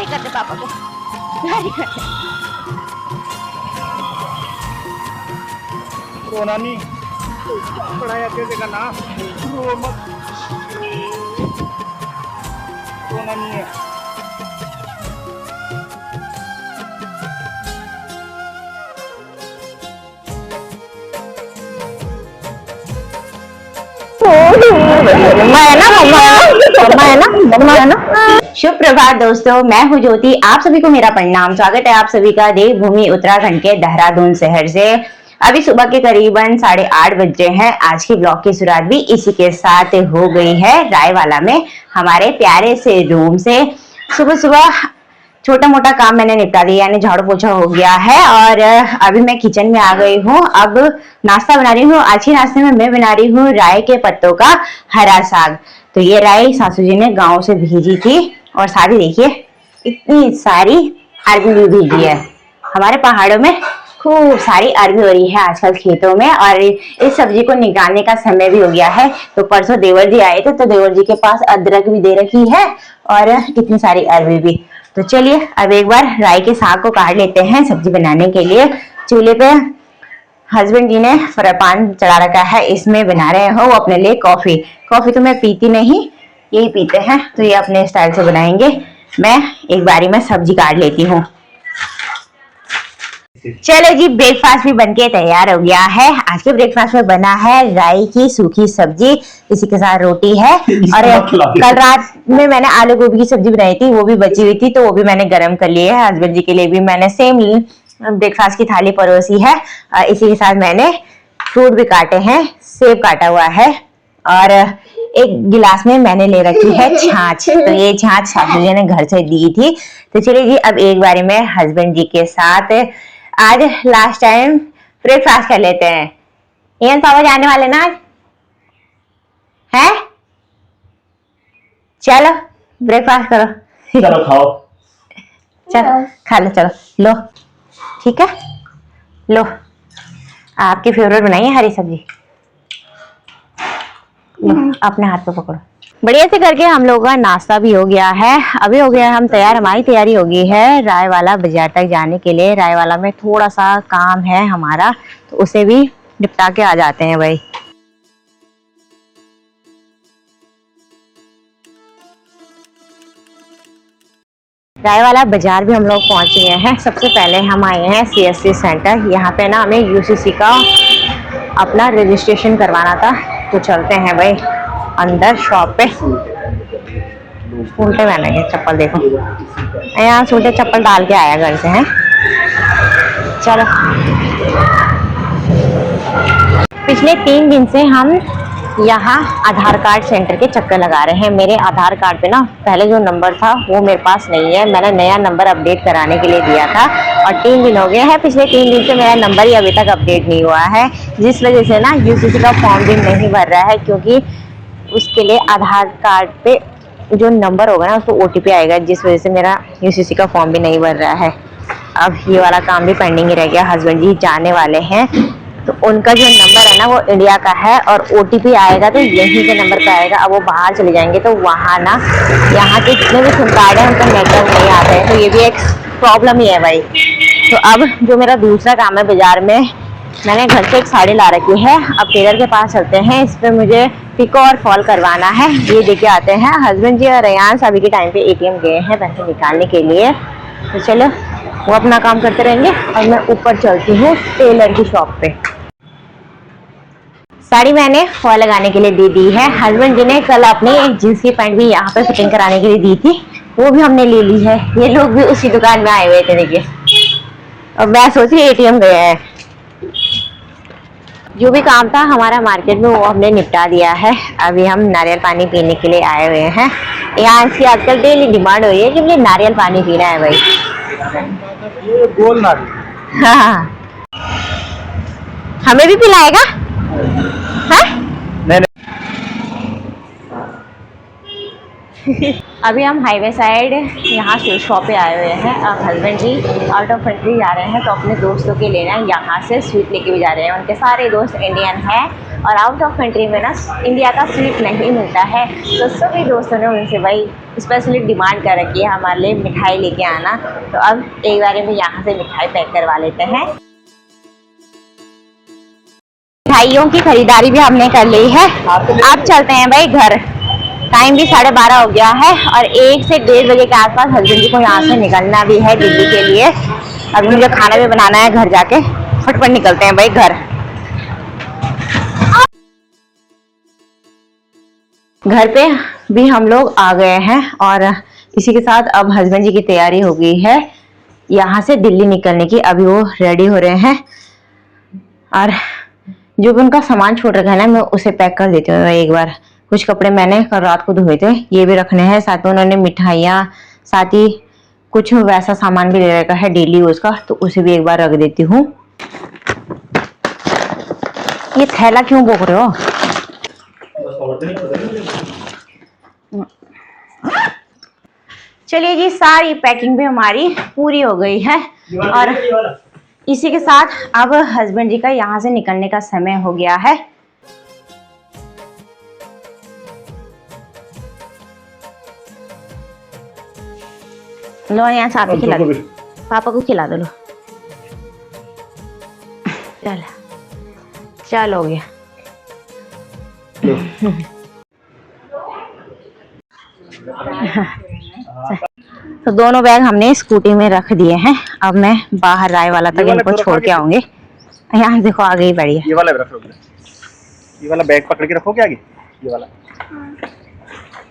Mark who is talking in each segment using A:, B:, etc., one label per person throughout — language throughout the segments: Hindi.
A: गाड़ी कर दे पापा को, गाड़ी कर दे।
B: रोना नहीं, पढ़ाई अच्छे से करना, रो मत, रोना नहीं है।
A: शुभ प्रभात दोस्तों, मैं हूँ ज्योति। आप सभी को मेरा प्रणाम। स्वागत है आप सभी का देवभूमि उत्तराखंड के देहरादून शहर से। अभी सुबह के करीबन 8:30 बज रहे हैं। आज की ब्लॉग की शुरुआत भी इसी के साथ हो गई है। रायवाला में हमारे प्यारे से रूम से सुबह सुबह छोटा मोटा काम मैंने निपटा दिया, यानी झाड़ू पोछा हो गया है और अभी मैं किचन में आ गई हूँ। अब नाश्ता बना रही हूँ। आज के नाश्ते में मैं बना रही हूँ राई के पत्तों का हरा साग। तो ये राई सासू जी ने गांव से भेजी थी और साथ ही देखिए इतनी सारी अरबी भी भेजी है। हमारे पहाड़ों में खूब सारी अरबी हो रही है आजकल खेतों में और इस सब्जी को निकालने का समय भी हो गया है। तो परसों देवर जी आए थे तो देवर जी के पास अदरक भी दे रखी है और इतनी सारी अरबी भी। तो चलिए अब एक बार राई के साग को काट लेते हैं सब्जी बनाने के लिए। चूल्हे पे हस्बैंड जी ने फ्राईपान चढ़ा रखा है, इसमें बना रहे हो वो अपने लिए कॉफी। कॉफी तो मैं पीती नहीं, यही पीते हैं, तो ये अपने स्टाइल से बनाएंगे। मैं एक बारी में सब्जी काट लेती हूँ। चलो जी, ब्रेकफास्ट भी बनके तैयार हो गया है। आज के ब्रेकफास्ट में बना है राई की सूखी सब्जी, इसी के साथ रोटी है। और कल रात में मैंने आलू गोभी की सब्जी बनाई थी, वो भी बची हुई थी, तो वो भी मैंने गर्म कर ली है। हस्बैंड जी के लिए भी मैंने सेम ब्रेकफास्ट की थाली परोसी है। इसी के साथ मैंने फ्रूट भी काटे हैं, सेब काटा हुआ है और एक गिलास में मैंने ले रखी है छाछ। तो ये छाछ सासू जी ने घर से दी थी। तो चलिए जी, अब एक बारी में हस्बैंड जी के साथ आज लास्ट टाइम ब्रेकफास्ट कर लेते हैं। ये पापा जाने वाले ना आज हैं? चलो ब्रेकफास्ट करो,
B: चलो खाओ,
A: चलो खा लो, चलो लो, ठीक है, लो आपकी फेवरेट बनाई है हरी सब्जी, लो अपने हाथ पे पकड़ो। बढ़िया से करके हम लोगों का नाश्ता भी हो गया है। अभी हो गया हम तैयार, हमारी तैयारी हो गई है रायवाला बाजार तक जाने के लिए। रायवाला में थोड़ा सा काम है हमारा, तो उसे भी निपटा के आ जाते हैं भाई। रायवाला बाजार भी हम लोग पहुंच गए हैं। सबसे पहले हम आए हैं CSC सेंटर। यहाँ पे ना हमें UCC का अपना रजिस्ट्रेशन करवाना था, तो चलते हैं भाई अंदर शॉप पे। उल्टे पहने के चप्पल देखो, यहाँ उल्टे चप्पल डाल के आया घर से हैं। चलो, पिछले 3 दिन से हम यहाँ आधार कार्ड सेंटर के चक्कर लगा रहे हैं। मेरे आधार कार्ड पे ना पहले जो नंबर था वो मेरे पास नहीं है, मैंने नया नंबर अपडेट कराने के लिए दिया था और 3 दिन हो गए हैं। पिछले 3 दिन से मेरा नंबर ही अभी तक अपडेट नहीं हुआ है, जिस वजह से ना UCC का फॉर्म भी नहीं भर रहा है, क्योंकि उसके लिए आधार कार्ड पे जो नंबर होगा ना उसको OTP आएगा, जिस वजह से मेरा UCC का फॉर्म भी नहीं भर रहा है। अब ये वाला काम भी पेंडिंग ही रह गया। हस्बैंड जी जाने वाले हैं, तो उनका जो नंबर है ना वो इंडिया का है और OTP आएगा तो यहीं के नंबर पे आएगा। अब वो बाहर चले जाएंगे तो वहाँ ना यहाँ के जितने भी सिम कार्ड है उनका नेटवर्क नहीं आता है, तो ये भी एक प्रॉब्लम ही है भाई। तो अब जो मेरा दूसरा काम है बाजार में, मैंने घर से एक साड़ी ला रखी है। अब टेलर के पास चलते हैं, इस पर मुझे पिको और फॉल करवाना है, ये देके आते हैं। हस्बैंड जी और रेयान अभी के टाइम पे ATM गए हैं पैसे निकालने के लिए, तो चलो वो अपना काम करते रहेंगे और मैं ऊपर चलती हूँ टेलर की शॉप पे। साड़ी मैंने फॉल लगाने के लिए दे दी है। हस्बैंड जी ने कल अपनी एक जींस की पैंट भी यहाँ पे फिटिंग कराने के लिए दी थी, वो भी हमने ले ली है। ये लोग भी उसी दुकान में आए हुए थे देखिए, और मैं सोच रही ATM गया है। जो भी काम था हमारा मार्केट में वो हमने निपटा दिया है। अभी हम नारियल पानी पीने के लिए आए हुए हैं। यहाँ इसकी आजकल डेली डिमांड हो रही है कि मुझे नारियल पानी पीना है भाई।
B: ये गोल नारियल,
A: हाँ, हमें भी पिलाएगा? हाँ? अभी हम हाईवे साइड यहाँ से शॉप पे आए हुए हैं। अब husband ji out of country जा रहे हैं, तो अपने दोस्तों के लेना यहाँ से स्वीट लेके भी जा रहे हैं। उनके सारे दोस्त इंडियन हैं और आउट ऑफ कंट्री में ना इंडिया का स्वीट नहीं मिलता है। तो सभी दोस्तों ने उनसे भाई स्पेशली डिमांड कर रखी है हमारे लिए मिठाई लेके आना। तो अब एक बार में यहाँ से मिठाई पैक करवा लेते हैं। मिठाइयों की खरीदारी भी हमने कर ली है। अब चलते हैं भाई घर। टाइम भी 12:30 हो गया है और 1 से 1:30 बजे के आसपास हस्बैंड जी को यहाँ से निकलना भी है दिल्ली के लिए। अभी मुझे खाना भी बनाना है घर जाके, फटफट निकलते हैं भाई घर। घर पे भी हम लोग आ गए हैं और इसी के साथ अब हस्बैंड जी की तैयारी हो गई है यहाँ से दिल्ली निकलने की। अभी वो रेडी हो रहे हैं और जो भी उनका सामान छोड़ रखा है ना मैं उसे पैक कर देती हूँ एक बार। कुछ कपड़े मैंने कल रात को धोए थे, ये भी रखने हैं। साथ में उन्होंने मिठाइयाँ, साथ ही कुछ वैसा सामान भी ले रखा है डेली यूज का, तो उसे भी एक बार रख देती हूँ। ये थैला क्यों बोक रहे हो? चलिए जी, सारी पैकिंग भी हमारी पूरी हो गई है और इसी के साथ अब हस्बैंड जी का यहाँ से निकलने का समय हो गया है। लो यहाँ साथ खिला दो, पापा को खिला दो। लो चल चल हो गया। तो दोनों बैग हमने स्कूटी में रख दिए हैं। अब मैं बाहर राय वाला तक इनको छोड़ के आऊंगी। यहाँ देखो आ गई बड़ी है।
B: ये वाला रख लो, ये वाला बैग पकड़ के रखोगे आगे, ये वाला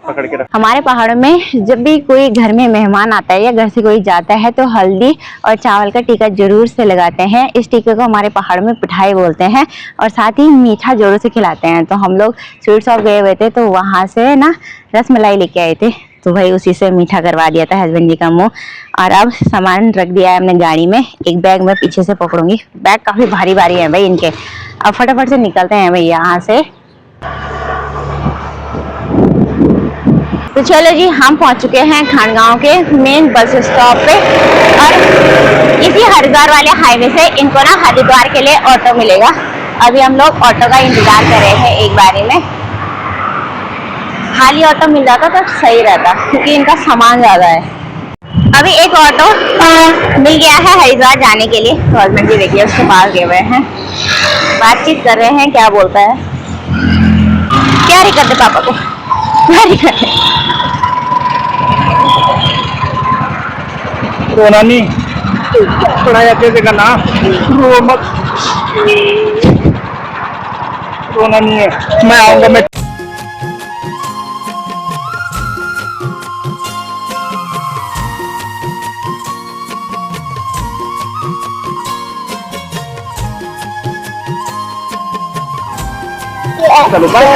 B: पकड़ के रख।
A: हमारे पहाड़ों में जब भी कोई घर में मेहमान आता है या घर से कोई जाता है तो हल्दी और चावल का टीका जरूर से लगाते हैं। इस टीके को हमारे पहाड़ों में पिठाई बोलते हैं और साथ ही मीठा जरूर से खिलाते हैं। तो हम लोग स्वीट शॉप गए हुए थे तो वहां से ना रस मलाई लेके आए थे, तो भाई उसी से मीठा करवा दिया था हस्बैंड जी का मुंह। और अब सामान रख दिया है हमने गाड़ी में। एक बैग मैं पीछे से पकड़ूंगी, बैग काफी भारी भारी है भाई इनके। अब फटाफट से निकलते हैं भाई यहाँ से। तो चलो जी, हम पहुंच चुके हैं खानगांव के मेन बस स्टॉप पे और इसी हरिद्वार वाले हाईवे से इनको ना हरिद्वार के लिए ऑटो मिलेगा। अभी हम लोग ऑटो का इंतजार कर रहे हैं। एक बारी में खाली ऑटो मिल जाता तो सही रहता क्योंकि इनका सामान ज्यादा है। अभी एक ऑटो मिल गया है हरिद्वार जाने के लिए। गवर्नमेंट जी देखिए उसके पास गए हुए हैं, बातचीत कर रहे हैं। क्या बोलता है, क्या री करते पापा को, क्या री करते?
B: तो नानी थोड़ा ऐसे करना, रो मत, रोना नहीं है, मैं आऊंगा। मैं चलो बाय।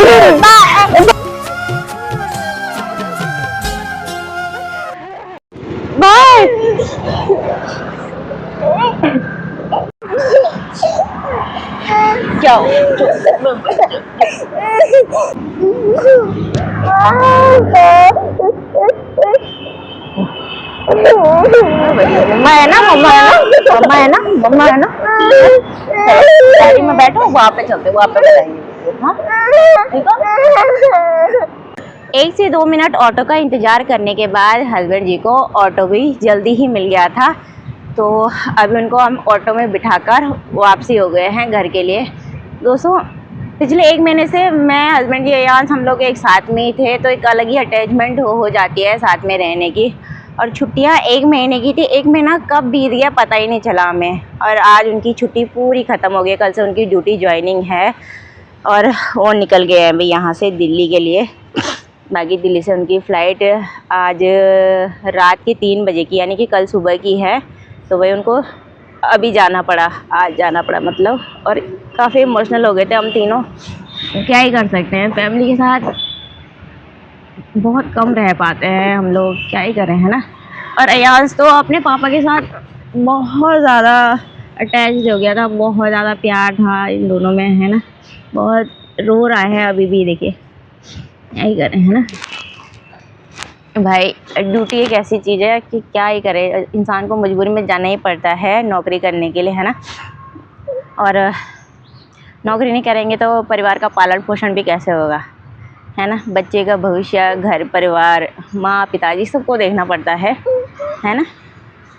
A: जाओ मम्मा है ना, मम्मा है ना, मम्मा है ना, मम्मा है ना। गाड़ी में बैठो, वहाँ पे चलते, वहाँ पे बताएंगे। हाँ ठीक है। 1 से 2 मिनट ऑटो का इंतजार करने के बाद हस्बैंड जी को ऑटो भी जल्दी ही मिल गया था। तो अभी उनको हम ऑटो में बिठाकर वापसी हो गए हैं घर के लिए। दोस्तों पिछले 1 महीने से मैं हस्बैंड जी अयान हम लोग एक साथ में ही थे, तो एक अलग ही अटैचमेंट हो जाती है साथ में रहने की। और छुट्टियां 1 महीने की थी, 1 महीना कब बीत गया पता ही नहीं चला हमें। और आज उनकी छुट्टी पूरी ख़त्म हो गई, कल से उनकी ड्यूटी ज्वाइनिंग है और वो निकल गए हैं भाई यहाँ से दिल्ली के लिए। बाकी दिल्ली से उनकी फ़्लाइट आज रात के 3 बजे की, यानी कि कल सुबह की है। तो भाई उनको अभी जाना पड़ा, आज जाना पड़ा मतलब। और काफ़ी इमोशनल हो गए थे हम तीनों। क्या ही कर सकते हैं, फैमिली के साथ बहुत कम रह पाते हैं हम लोग, क्या ही करें, है ना। और अयाज तो अपने पापा के साथ बहुत ज़्यादा अटैच हो गया था, बहुत ज़्यादा प्यार था इन दोनों में, है ना। बहुत रो रहा है अभी भी, देखिए क्या ही करें, है ना भाई। ड्यूटी एक ऐसी चीज़ है कि क्या ही करे, इंसान को मजबूरी में जाना ही पड़ता है नौकरी करने के लिए, है ना। और नौकरी नहीं करेंगे तो परिवार का पालन पोषण भी कैसे होगा, है ना। बच्चे का भविष्य, घर परिवार, माँ पिताजी सबको देखना पड़ता है ना।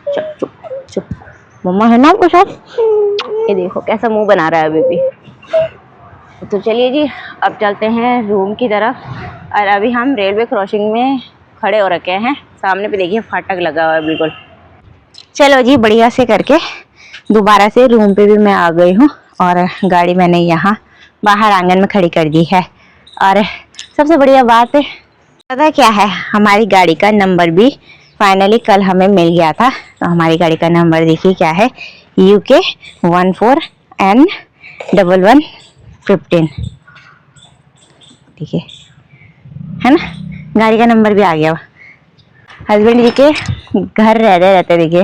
A: चुप चुप चुप, मम्मा है ना आपके साथ। ये देखो कैसा मुंह बना रहा है अभी भी। तो चलिए जी, अब चलते हैं रूम की तरफ। और अभी हम रेलवे क्रॉसिंग में खड़े हो रखे हैं। सामने पे देखिए फाटक लगा हुआ है बिल्कुल। चलो जी, बढ़िया से करके दोबारा से रूम पे भी मैं आ गई हूँ और गाड़ी मैंने यहाँ बाहर आंगन में खड़ी कर दी है। और सबसे बढ़िया बात है पता क्या है, हमारी गाड़ी का नंबर भी फाइनली कल हमें मिल गया था। तो हमारी गाड़ी का नंबर देखिए क्या है, UK 14N1115। देखिए है ना, गाड़ी का नंबर भी आ गया। हस्बैंड जी के घर रहते देखिए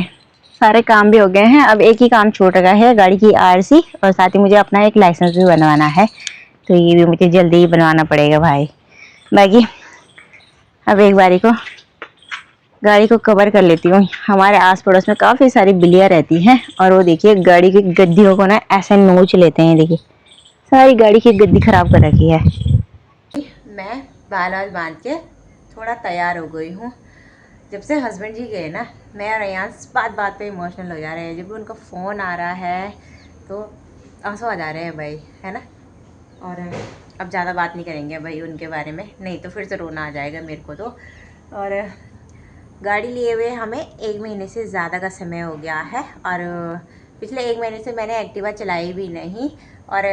A: सारे काम भी हो गए हैं। अब एक ही काम छूट रहा है, गाड़ी की RC, और साथ ही मुझे अपना एक लाइसेंस भी बनवाना है। तो ये भी मुझे जल्दी ही बनवाना पड़ेगा भाई। बाकी अब एक बारी को गाड़ी को कवर कर लेती हूँ। हमारे आस पड़ोस में काफ़ी सारी बिल्लियाँ रहती हैं और वो देखिए गाड़ी की गद्दियों को ना ऐसे नोच लेते हैं। देखिए सारी गाड़ी की गद्दी खराब कर रखी है। मैं बाल बांध के थोड़ा तैयार हो गई हूँ। जब से हस्बैंड जी गए ना, मैं और अयांश बात बात पे इमोशनल हो जा रहे हैं। जब भी उनका फ़ोन आ रहा है तो आंसू आ जा रहे हैं भाई, है ना। और अब ज़्यादा बात नहीं करेंगे भाई उनके बारे में, नहीं तो फिर से रोना आ जाएगा मेरे को तो। और गाड़ी लिए हुए हमें 1 महीने से ज़्यादा का समय हो गया है और पिछले 1 महीने से मैंने एक्टिवा चलाई भी नहीं। और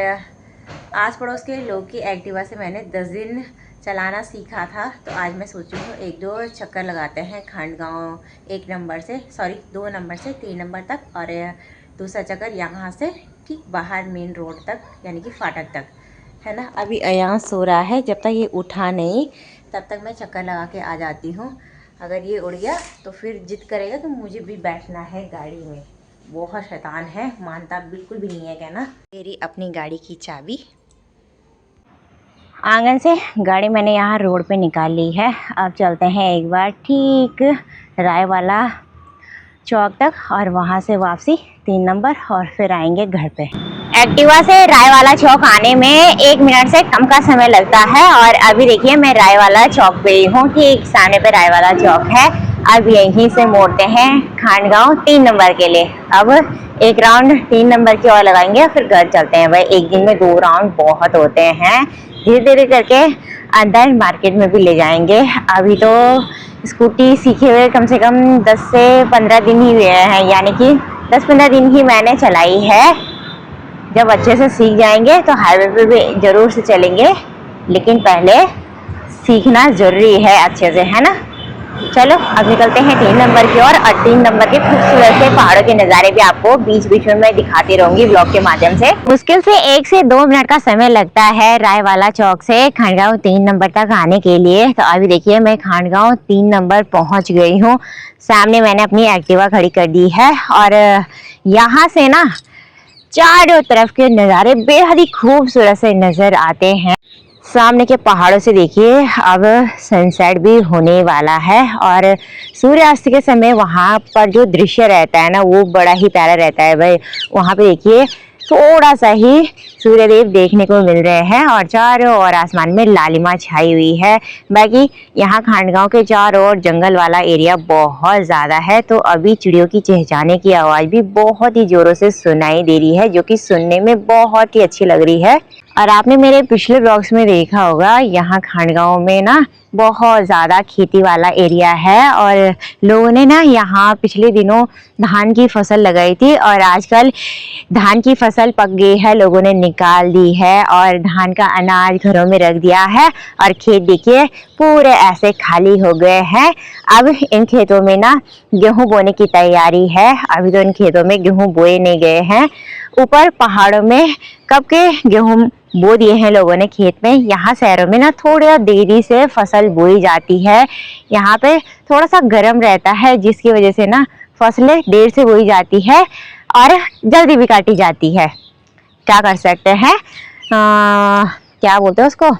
A: आस पड़ोस के लोग की एक्टिवा से मैंने 10 दिन चलाना सीखा था। तो आज मैं सोची हूँ 1-2 चक्कर लगाते हैं खंडगांव 1 नंबर से, सॉरी 2 नंबर से 3 नंबर तक, और दूसरा चक्कर यहाँ से कि बाहर मेन रोड तक, यानी कि फाटक तक, है ना। अभी अयांश सो रहा है, जब तक ये उठा नहीं तब तक मैं चक्कर लगा के आ जाती हूँ। अगर ये उड़ गया तो फिर जिद करेगा तो मुझे भी बैठना है गाड़ी में। बहुत शैतान है, मानता बिल्कुल भी नहीं है कहना। मेरी अपनी गाड़ी की चाबी। आंगन से गाड़ी मैंने यहाँ रोड पे निकाल ली है। अब चलते हैं एक बार ठीक राय वाला चौक तक और वहाँ से वापसी 3 नंबर और फिर आएंगे घर पे। एक्टिवा से राय वाला चौक आने में 1 मिनट से कम का समय लगता है। और अभी देखिए मैं राय वाला चौक पे ही हूँ, ठीक सामने पे राय वाला चौक है। अब यहीं से मोड़ते हैं खंडगांव 3 नंबर के लिए। अब एक राउंड 3 नंबर की और लगाएंगे फिर घर चलते हैं भाई। एक दिन में 2 राउंड बहुत होते हैं। धीरे धीरे करके अंदर मार्केट में भी ले जाएंगे। अभी तो स्कूटी सीखे हुए कम से कम 10 से 15 दिन ही हुए हैं, यानी कि 10-15 दिन ही मैंने चलाई है। जब अच्छे से सीख जाएंगे तो हाईवे पे भी जरूर से चलेंगे, लेकिन पहले सीखना जरूरी है अच्छे से, है ना। चलो अब निकलते हैं 3 नंबर की ओर। और 3 नंबर के खूबसूरत से पहाड़ों के नज़ारे भी आपको बीच बीच में मैं दिखाती रहूंगी ब्लॉग के माध्यम से। मुश्किल से 1 से 2 मिनट का समय लगता है राय वाला चौक से खंडगांव 3 नंबर तक आने के लिए। तो अभी देखिए मैं खंडगांव 3 नंबर पहुंच गई हूँ। सामने मैंने अपनी एक्टिवा खड़ी कर दी है और यहाँ से ना चारों तरफ के नज़ारे बेहद ही खूबसूरत से नजर आते हैं। सामने के पहाड़ों से देखिए अब सनसेट भी होने वाला है और सूर्यास्त के समय वहाँ पर जो दृश्य रहता है ना वो बड़ा ही प्यारा रहता है भाई। वहाँ पे देखिए थोड़ा सा ही सूर्यदेव देखने को मिल रहे हैं और चारों ओर आसमान में लालिमा छाई हुई है। बाकी यहाँ खंडगांव के चारों ओर जंगल वाला एरिया बहुत ज़्यादा है। तो अभी चिड़ियों की चहचहाने की आवाज़ भी बहुत ही ज़ोरों से सुनाई दे रही है, जो कि सुनने में बहुत ही अच्छी लग रही है। और आपने मेरे पिछले ब्लॉग्स में देखा होगा यहाँ खंडगांव में ना बहुत ज़्यादा खेती वाला एरिया है और लोगों ने ना यहाँ पिछले दिनों धान की फसल लगाई थी और आजकल धान की फसल पक गई है, लोगों ने निकाल दी है और धान का अनाज घरों में रख दिया है और खेत देखिए पूरे ऐसे खाली हो गए हैं। अब इन खेतों में ना गेहूं बोने की तैयारी है। अभी तो इन खेतों में गेहूं बोए नहीं गए हैं। ऊपर पहाड़ों में कब के गेहूं बो दिए हैं लोगों ने खेत में। यहाँ शहरों में ना थोड़ा देरी से फसल बोई जाती है। यहाँ पे थोड़ा सा गर्म रहता है जिसकी वजह से ना फसलें देर से बोई जाती है और जल्दी भी काटी जाती है। क्या कर सकते हैं, क्या बोलते हैं उसको,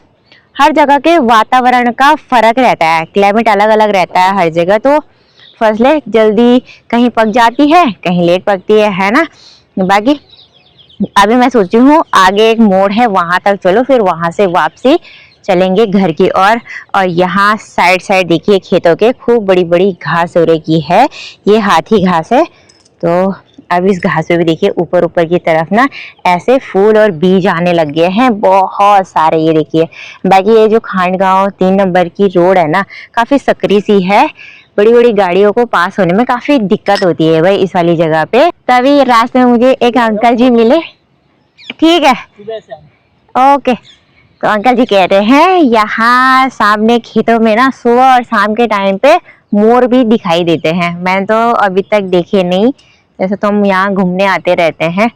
A: हर जगह के वातावरण का फर्क रहता है, क्लाइमेट अलग अलग रहता है हर जगह। तो फसलें जल्दी कहीं पक जाती है कहीं लेट पकती है ना। बाकी अभी मैं सोची हूँ आगे एक मोड़ है, वहां तक चलो, फिर वहां से वापसी चलेंगे घर की ओर। और यहाँ साइड साइड देखिए खेतों के खूब बड़ी बड़ी घास हो रखी है, ये हाथी घास है। तो अब इस घास पे भी देखिए ऊपर ऊपर की तरफ ना ऐसे फूल और बीज आने लग गए हैं बहुत सारे, ये देखिए। बाकी ये जो खांडगांव 3 नंबर की रोड है ना, काफी सकरी सी है, बड़ी बड़ी गाड़ियों को पास होने में काफी दिक्कत होती है भाई इस वाली जगह पे। तभी रास्ते में मुझे एक अंकल जी मिले, ठीक है, ओके। तो अंकल जी कह रहे हैं यहाँ सामने खेतों में ना सुबह और शाम के टाइम पे मोर भी दिखाई देते हैं। मैंने तो अभी तक देखे नहीं, जैसे तो हम यहाँ घूमने आते रहते हैं,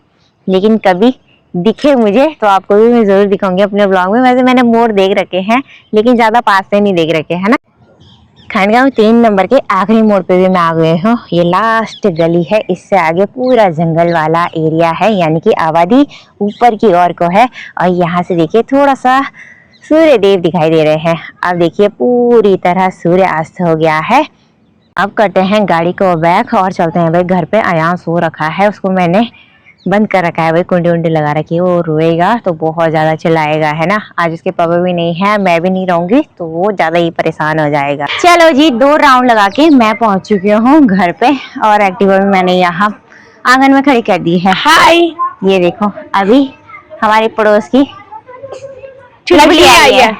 A: लेकिन कभी दिखे मुझे तो आपको भी मैं जरूर दिखाऊंगी अपने ब्लॉग में। वैसे मैंने मोर देख रखे हैं लेकिन ज्यादा पास से नहीं देख रखे, है ना। खानगांव 3 नंबर के आखिरी मोड़ पे भी मैं आ गई हूँ, ये लास्ट गली है, इससे आगे पूरा जंगल वाला एरिया है, यानी कि आबादी ऊपर की ओर को है। और यहाँ से देखिए थोड़ा सा सूर्य देव दिखाई दे रहे हैं। अब देखिए पूरी तरह सूर्य अस्त हो गया है। अब करते हैं गाड़ी को बैक और चलते हैं भाई घर पे। अयान सो रखा है, उसको मैंने बंद कर रखा है भाई, कुंडी उंडी लगा रखी है, वो रोएगा तो बहुत ज्यादा चिल्लाएगा, है ना। आज उसके पापा भी नहीं है, मैं भी नहीं रहूंगी, तो वो ज्यादा ही परेशान हो जाएगा। चलो जी, 2 राउंड लगा के मैं पहुंच चुकी हूँ घर पे, और एक्टिवा भी मैंने यहाँ आंगन में खड़ी कर दी है। हाय, ये देखो अभी हमारे पड़ोस की लक्ष्मी आई है।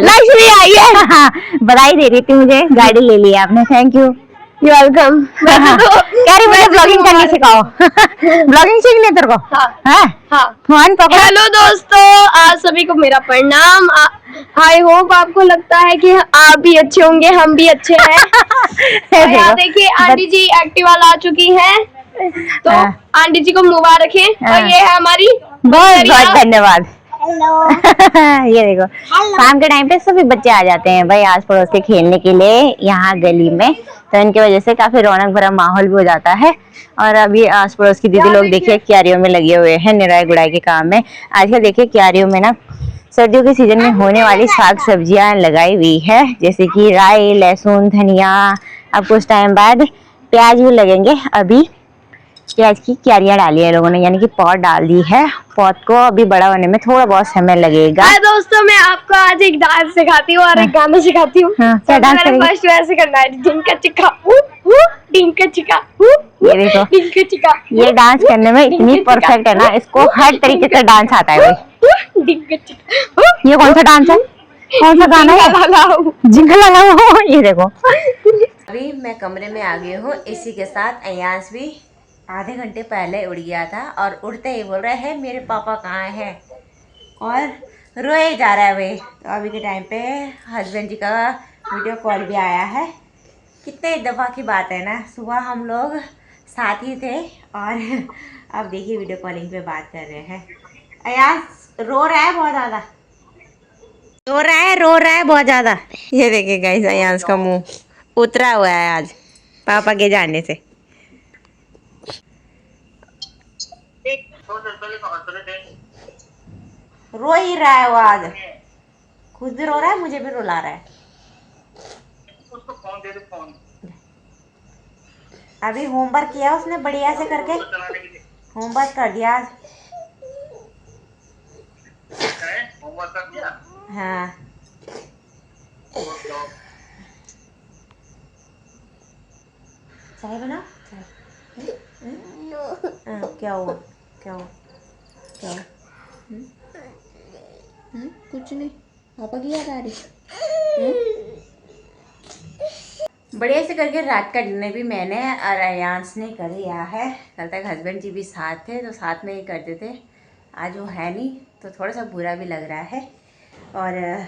A: लक्ष्मी आई है। हाँ, बधाई दे रही थी मुझे, गाड़ी ले ली आपने, थैंक यू, यू वेलकम। कह रही मुझे ब्लॉगिंग करनी सिखाओ। ब्लॉगिंग सीखनी है तेरे को? हाँ हाँ। फोन पकड़ो।
C: हेलो दोस्तों, आप सभी को मेरा प्रणाम। आई होप आपको लगता है कि आप भी अच्छे होंगे, हम भी अच्छे हैं। और यहाँ देखिए आंटी जी एक्टिवा ला चुकी हैं, तो आंटी जी को मुबारक है। और ये है हमारी
A: बहुत बहुत धन्यवाद। ये देखो शाम के टाइम पे सभी बच्चे आ जाते हैं भाई आस पड़ोस के खेलने के लिए यहाँ गली में, तो इनकी वजह से काफी रौनक भरा माहौल भी हो जाता है। और अभी आस पड़ोस की दीदी लोग देखिए क्यारियों में लगे हुए हैं, निराई गुड़ाई के काम में। आजकल देखिए क्यारियों में ना सर्दियों के सीजन में होने वाली साग सब्जियां लगाई हुई है, जैसे कि राई, लहसुन, धनिया। अब कुछ टाइम बाद प्याज भी लगेंगे। अभी प्याज की क्यारियां डाली है लोगों ने, यानी कि पॉट डाल दी है। पॉट को अभी बड़ा होने में थोड़ा बहुत समय लगेगा।
C: हाय दोस्तों, मैं आपको आज एक डांस सिखाती हूँ और एक गाना सिखाती हूँ।
A: क्या डांस करेंगे?
C: फर्स्ट वैसे करना है, डिंका चिका डिंका चिका।
A: ये देखो
C: डिंका चिका,
A: ये डांस करने में इतनी परफेक्ट है ना, इसको हर तरीके का डांस आता है भाई।
C: डिंका चिका।
A: ये कौन सा डांस है, कौन सा गाना है? जिंगल लगाओ। ये देखो अभी मैं कमरे में आ गई हूँ इसी के साथ। अयांश भी आधे घंटे पहले उड़ गया था और उड़ते ही बोल रहा है मेरे पापा कहाँ हैं, और रोए जा रहा है भाई। तो अभी के टाइम पे हस्बैंड जी का वीडियो कॉल भी आया है। कितने दफ़ा की बात है ना, सुबह हम लोग साथ ही थे और अब देखिए वीडियो कॉलिंग पे बात कर रहे हैं। अयांश रो रहा है बहुत ज़्यादा, रो रहा है बहुत ज़्यादा। ये देखिए गाइस, अयांश का मुंह उतरा हुआ है आज पापा के जाने से। रो ही रहा है वो आज, खुद भी रो रहा है, मुझे भी रुला रहा है। उसको फोन दे दो, फोन। अभी होमवर्क किया उसने बढ़िया से करके, होमवर्क कर दिया आज। होमवर्क कर दिया? हाँ। चाय बनाओ, चाय। क्या हुआ, क्या हुआ, क्या हुआ? कुछ नहीं, पापा की याद आ रही। बढ़िया से करके रात का डिनर भी मैंने और अयांश ने कर लिया है। कल तक हस्बैंड जी भी साथ थे तो साथ में ही करते थे, आज वो है नहीं तो थोड़ा सा बुरा भी लग रहा है। और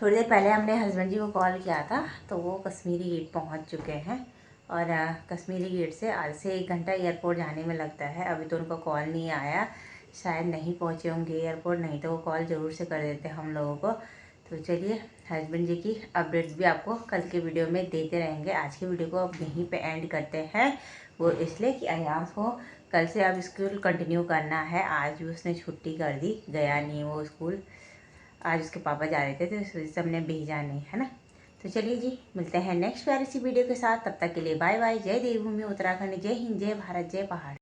A: थोड़ी देर पहले हमने हस्बैंड जी को कॉल किया था तो वो कश्मीरी गेट पहुंच चुके हैं, और कश्मीरी गेट से आधे से 1 घंटा एयरपोर्ट जाने में लगता है। अभी तो उनको कॉल नहीं आया, शायद नहीं पहुंचे होंगे एयरपोर्ट, नहीं तो वो कॉल ज़रूर से कर देते हम लोगों को। तो चलिए हस्बैंड जी की अपडेट्स भी आपको कल के वीडियो में देते रहेंगे। आज की वीडियो को अब यहीं पे एंड करते हैं, वो इसलिए कि अयांश को कल से अब स्कूल कंटिन्यू करना है। आज भी उसने छुट्टी कर दी, गया नहीं वो स्कूल। आज उसके पापा जा रहे थे तो इस वजह से हमने भेजा नहीं, है ना। तो चलिए जी, मिलते हैं नेक्स्ट प्यारी सी वीडियो के साथ। तब तक के लिए बाय बाय। जय देवभूमि उत्तराखंड, जय हिंद, जय भारत, जय पहाड़।